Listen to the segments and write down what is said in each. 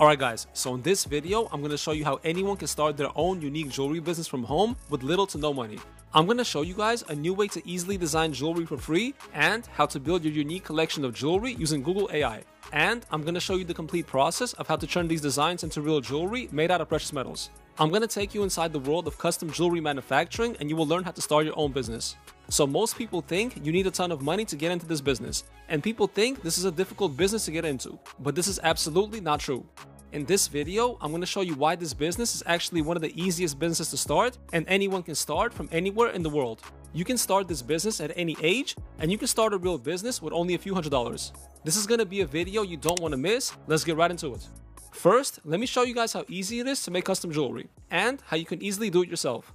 Alright guys, so in this video, I'm going to show you how anyone can start their own unique jewelry business from home with little to no money. I'm going to show you guys a new way to easily design jewelry for free and how to build your unique collection of jewelry using Google AI. And I'm going to show you the complete process of how to turn these designs into real jewelry made out of precious metals. I'm going to take you inside the world of custom jewelry manufacturing and you will learn how to start your own business. So most people think you need a ton of money to get into this business, and people think this is a difficult business to get into, but this is absolutely not true. In this video, I'm going to show you why this business is actually one of the easiest businesses to start, and anyone can start from anywhere in the world. You can start this business at any age, and you can start a real business with only a few $100s. This is going to be a video you don't want to miss. Let's get right into it. First, let me show you guys how easy it is to make custom jewelry, and how you can easily do it yourself.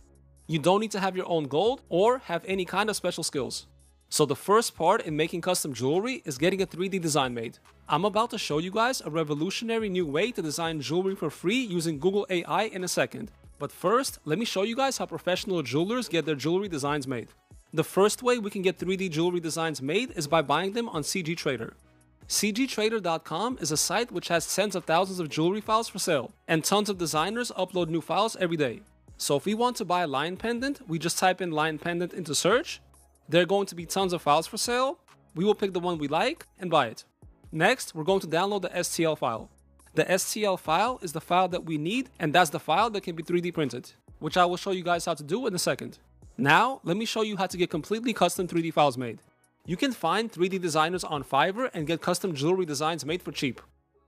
You don't need to have your own gold or have any kind of special skills. So the first part in making custom jewelry is getting a 3D design made. I'm about to show you guys a revolutionary new way to design jewelry for free using Google AI in a second. But first, let me show you guys how professional jewelers get their jewelry designs made. The first way we can get 3D jewelry designs made is by buying them on CG Trader. CGTrader.com is a site which has tens of thousands of jewelry files for sale, and tons of designers upload new files every day. So if we want to buy a lion pendant, we just type in lion pendant into search. There are going to be tons of files for sale. We will pick the one we like and buy it. Next, we're going to download the STL file. The STL file is the file that we need, and that's the file that can be 3D printed, which I will show you guys how to do in a second. Now, let me show you how to get completely custom 3D files made. You can find 3D designers on Fiverr and get custom jewelry designs made for cheap.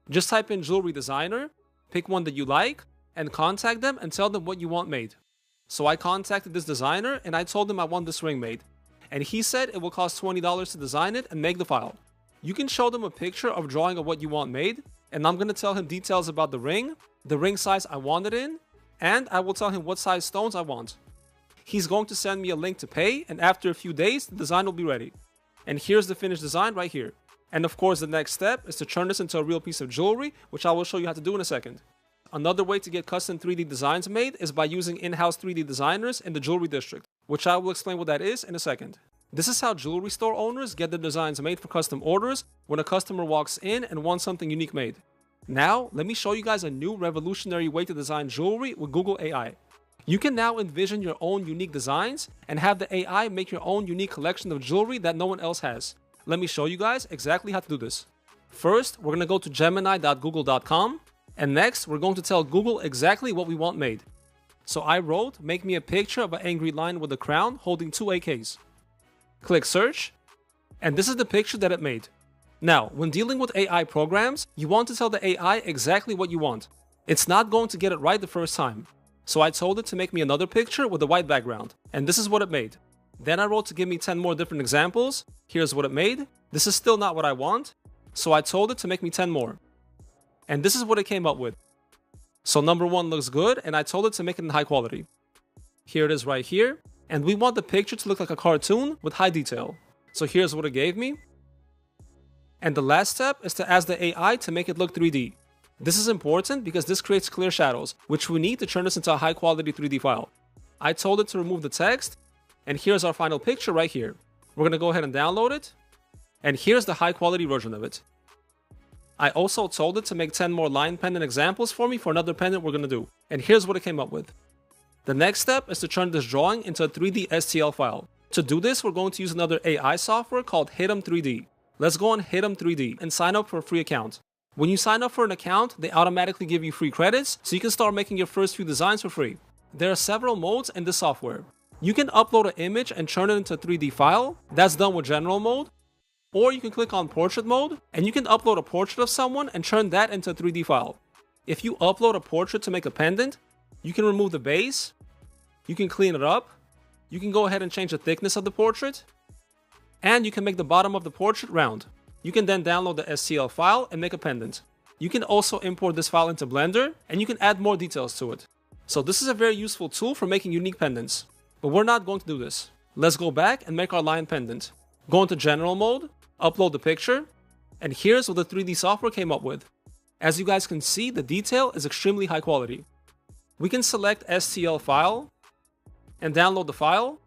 Just type in jewelry designer, pick one that you like, and contact them and tell them what you want made. So I contacted this designer and I told him I want this ring made. And he said it will cost $20 to design it and make the file. You can show them a picture of drawing of what you want made, and I'm going to tell him details about the ring size I want it in, and I will tell him what size stones I want. He's going to send me a link to pay, and after a few days, the design will be ready. And here's the finished design right here. And of course, the next step is to turn this into a real piece of jewelry, which I will show you how to do in a second. Another way to get custom 3D designs made is by using in-house 3D designers in the jewelry district, which I will explain what that is in a second. This is how jewelry store owners get their designs made for custom orders when a customer walks in and wants something unique made. Now, let me show you guys a new revolutionary way to design jewelry with Google AI. You can now envision your own unique designs and have the AI make your own unique collection of jewelry that no one else has. Let me show you guys exactly how to do this. First, we're going to go to gemini.google.com. And next, we're going to tell Google exactly what we want made. So I wrote, make me a picture of an angry lion with a crown holding two AKs. Click search, and this is the picture that it made. Now, when dealing with AI programs, you want to tell the AI exactly what you want. It's not going to get it right the first time. So I told it to make me another picture with a white background, and this is what it made. Then I wrote to give me 10 more different examples. Here's what it made. This is still not what I want, so I told it to make me 10 more. And this is what it came up with. So number 1 looks good, and I told it to make it in high quality. Here it is right here, and we want the picture to look like a cartoon with high detail. So here's what it gave me. And the last step is to ask the AI to make it look 3D. This is important because this creates clear shadows, which we need to turn this into a high quality 3D file. I told it to remove the text, and here's our final picture right here. We're going to go ahead and download it, and here's the high quality version of it. I also told it to make 10 more lion pendant examples for me for another pendant we're going to do. And here's what it came up with. The next step is to turn this drawing into a 3D STL file. To do this, we're going to use another AI software called Hitum 3D. Let's go on Hitum 3D and sign up for a free account. When you sign up for an account, they automatically give you free credits, so you can start making your first few designs for free. There are several modes in this software. You can upload an image and turn it into a 3D file. That's done with general mode. Or you can click on portrait mode, and you can upload a portrait of someone and turn that into a 3D file. If you upload a portrait to make a pendant, you can remove the base, you can clean it up, you can go ahead and change the thickness of the portrait, and you can make the bottom of the portrait round. You can then download the STL file and make a pendant. You can also import this file into Blender, and you can add more details to it. So this is a very useful tool for making unique pendants. But we're not going to do this. Let's go back and make our lion pendant. Go into general mode, upload the picture, and here's what the 3D software came up with. As you guys can see, the detail is extremely high quality. We can select STL file and download the file,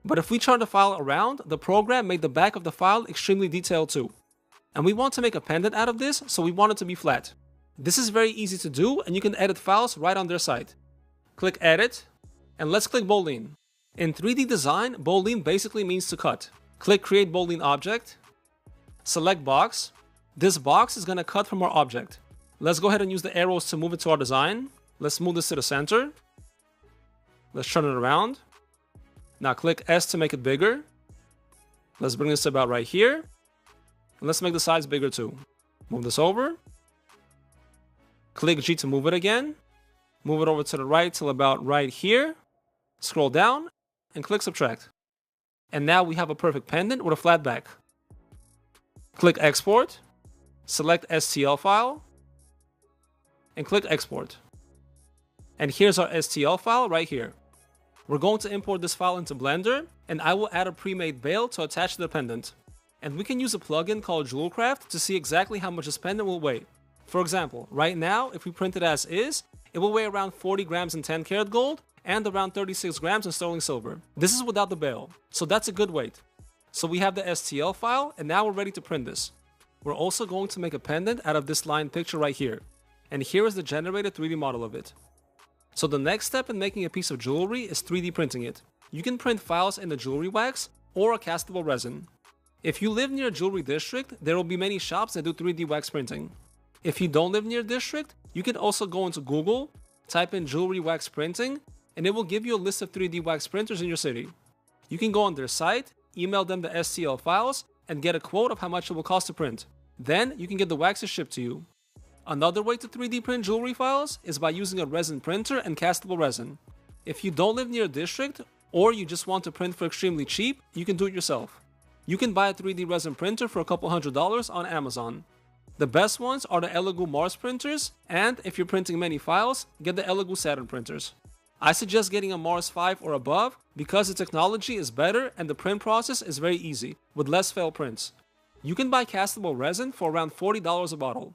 but if we turn the file around, the program made the back of the file extremely detailed too. And we want to make a pendant out of this, so we want it to be flat. This is very easy to do, and you can edit files right on their site. Click Edit, and let's click boolean. In 3D design, boolean basically means to cut. Click Create Boolean Object, select Box. This box is going to cut from our object. Let's go ahead and use the arrows to move it to our design. Let's move this to the center. Let's turn it around. Now click S to make it bigger. Let's bring this about right here. And let's make the sides bigger too. Move this over. Click G to move it again. Move it over to the right till about right here. Scroll down and click Subtract. And now we have a perfect pendant with a flat back. Click Export. Select STL file. And click Export. And here's our STL file right here. We're going to import this file into Blender, and I will add a pre-made veil to attach to the pendant. And we can use a plugin called JewelCraft to see exactly how much this pendant will weigh. For example, right now, if we print it as is, it will weigh around 40 grams in 10 karat gold and around 36 grams in sterling silver. This is without the veil, so that's a good weight. So we have the STL file, and now we're ready to print this. We're also going to make a pendant out of this line picture right here. And here is the generated 3D model of it. So the next step in making a piece of jewelry is 3D printing it. You can print files in the jewelry wax or a castable resin. If you live near a jewelry district, there will be many shops that do 3D wax printing. If you don't live near a district, you can also go into Google, type in jewelry wax printing, and it will give you a list of 3D wax printers in your city. You can go on their site, email them the STL files, and get a quote of how much it will cost to print. Then you can get the waxes shipped to you. Another way to 3D print jewelry files is by using a resin printer and castable resin. If you don't live near a district, or you just want to print for extremely cheap, you can do it yourself. You can buy a 3D resin printer for a couple $100s on Amazon. The best ones are the Elegoo Mars printers, and if you're printing many files, get the Elegoo Saturn printers. I suggest getting a Mars 5 or above because the technology is better and the print process is very easy, with less failed prints. You can buy castable resin for around $40 a bottle.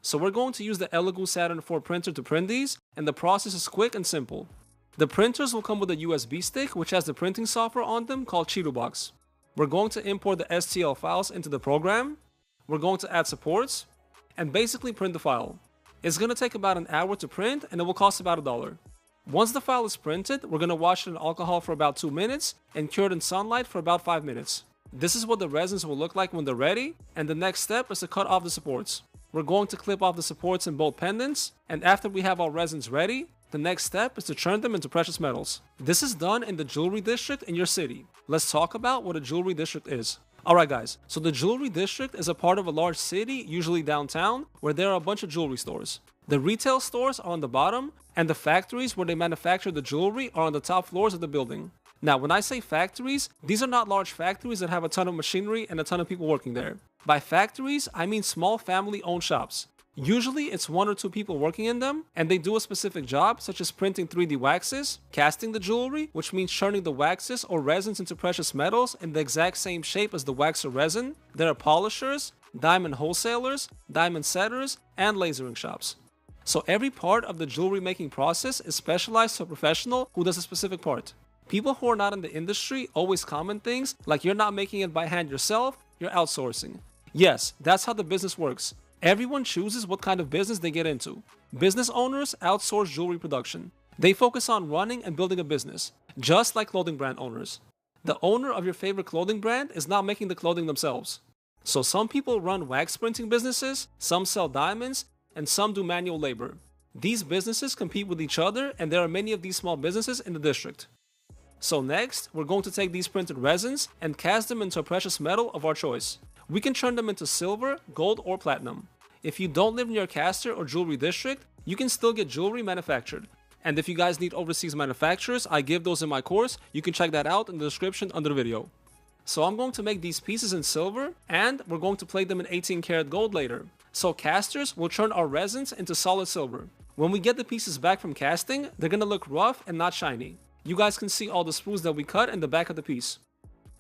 So we're going to use the Elegoo Saturn 4 printer to print these, and the process is quick and simple. The printers will come with a USB stick which has the printing software on them called CheetahBox. We're going to import the STL files into the program. We're going to add supports, and basically print the file. It's going to take about an hour to print, and it will cost about $1. Once the file is printed, we're going to wash it in alcohol for about 2 minutes and cure it in sunlight for about 5 minutes. This is what the resins will look like when they're ready, and the next step is to cut off the supports. We're going to clip off the supports in both pendants, and after we have our resins ready, the next step is to turn them into precious metals. This is done in the jewelry district in your city. Let's talk about what a jewelry district is. Alright guys, so the jewelry district is a part of a large city, usually downtown, where there are a bunch of jewelry stores. The retail stores are on the bottom, and the factories where they manufacture the jewelry are on the top floors of the building. Now, when I say factories, these are not large factories that have a ton of machinery and a ton of people working there. By factories, I mean small family-owned shops. Usually, it's 1 or 2 people working in them, and they do a specific job, such as printing 3D waxes, casting the jewelry, which means turning the waxes or resins into precious metals in the exact same shape as the wax or resin. There are polishers, diamond wholesalers, diamond setters, and lasering shops. So every part of the jewelry making process is specialized to a professional who does a specific part. People who are not in the industry always comment things like you're not making it by hand yourself, you're outsourcing. Yes, that's how the business works. Everyone chooses what kind of business they get into. Business owners outsource jewelry production. They focus on running and building a business, just like clothing brand owners. The owner of your favorite clothing brand is not making the clothing themselves. So some people run wax printing businesses, some sell diamonds, and some do manual labor. These businesses compete with each other, and there are many of these small businesses in the district. So next, we're going to take these printed resins and cast them into a precious metal of our choice. We can turn them into silver, gold, or platinum. If you don't live near a caster or jewelry district, you can still get jewelry manufactured. And if you guys need overseas manufacturers, I give those in my course. You can check that out in the description under the video. So I'm going to make these pieces in silver, and we're going to plate them in 18 karat gold later. So casters will turn our resins into solid silver. When we get the pieces back from casting, they're going to look rough and not shiny. You guys can see all the spools that we cut in the back of the piece.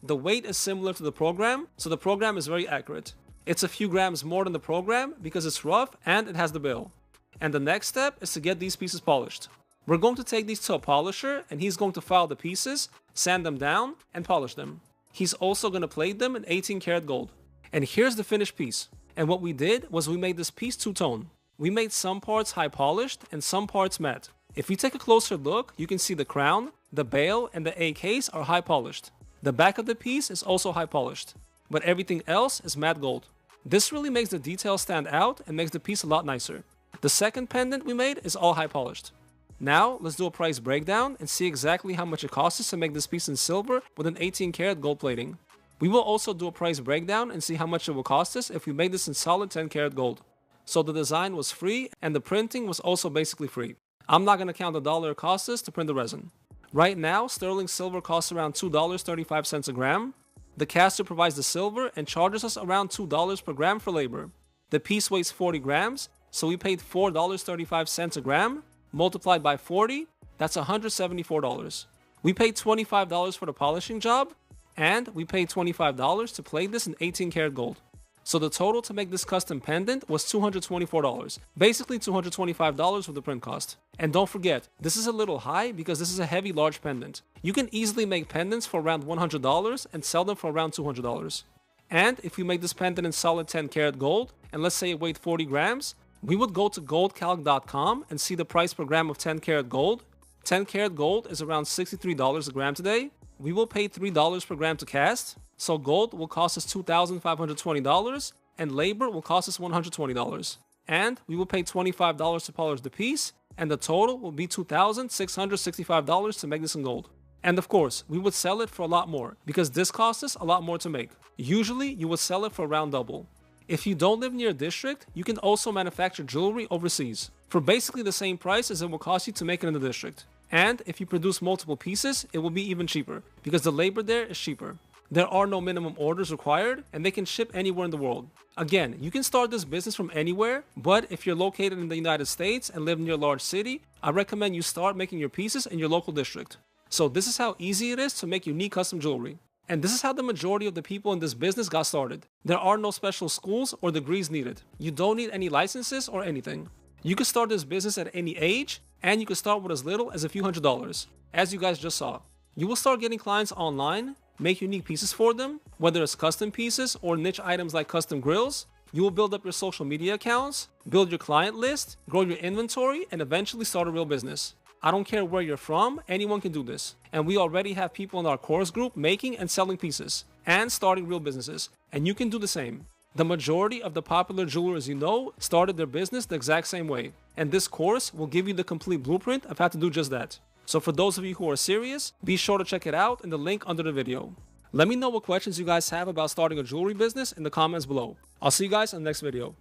The weight is similar to the program, so the program is very accurate. It's a few grams more than the program because it's rough and it has the bill. And the next step is to get these pieces polished. We're going to take these to a polisher, and he's going to file the pieces, sand them down, and polish them. He's also going to plate them in 18 karat gold. And here's the finished piece. And what we did was we made this piece two-tone. we made some parts high polished and some parts matte. If you take a closer look, you can see the crown, the bail, and the A case are high polished. The back of the piece is also high polished, but everything else is matte gold. This really makes the details stand out and makes the piece a lot nicer. The second pendant we made is all high polished. Now, let's do a price breakdown and see exactly how much it costs us to make this piece in silver with an 18 karat gold plating. We will also do a price breakdown and see how much it will cost us if we made this in solid 10 karat gold. So the design was free and the printing was also basically free. I'm not going to count the dollar it cost us to print the resin. Right now, sterling silver costs around $2.35 a gram. The caster provides the silver and charges us around $2 per gram for labor. The piece weighs 40 grams, so we paid $4.35 a gram. Multiplied by 40, that's $174. We paid $25 for the polishing job, and we paid $25 to plate this in 18 karat gold. So the total to make this custom pendant was $224, basically $225 with the print cost. And don't forget, this is a little high because this is a heavy large pendant. You can easily make pendants for around $100 and sell them for around $200. And if we make this pendant in solid 10 karat gold, and let's say it weighed 40 grams, we would go to goldcalc.com and see the price per gram of 10 karat gold. 10 karat gold is around $63 a gram today. We will pay $3 per gram to cast, so gold will cost us $2,520 and labor will cost us $120. And we will pay $25 to polish the piece, and the total will be $2,665 to make this in gold. And of course, we would sell it for a lot more because this costs us a lot more to make. Usually, you would sell it for around double. If you don't live near a district, you can also manufacture jewelry overseas for basically the same price as it will cost you to make it in the district. And if you produce multiple pieces, it will be even cheaper because the labor there is cheaper. There are no minimum orders required and they can ship anywhere in the world. Again, you can start this business from anywhere, but if you're located in the United States and live near a large city, I recommend you start making your pieces in your local district. So this is how easy it is to make unique custom jewelry. And this is how the majority of the people in this business got started. There are no special schools or degrees needed. You don't need any licenses or anything. You can start this business at any age, and you can start with as little as a few $100s, as you guys just saw. You will start getting clients online, make unique pieces for them, whether it's custom pieces or niche items like custom grills. You will build up your social media accounts, build your client list, grow your inventory, and eventually start a real business. I don't care where you're from, anyone can do this. And we already have people in our course group making and selling pieces and starting real businesses. And you can do the same. The majority of the popular jewelers you know started their business the exact same way. And this course will give you the complete blueprint of how to do just that. So for those of you who are serious, be sure to check it out in the link under the video. Let me know what questions you guys have about starting a jewelry business in the comments below. I'll see you guys in the next video.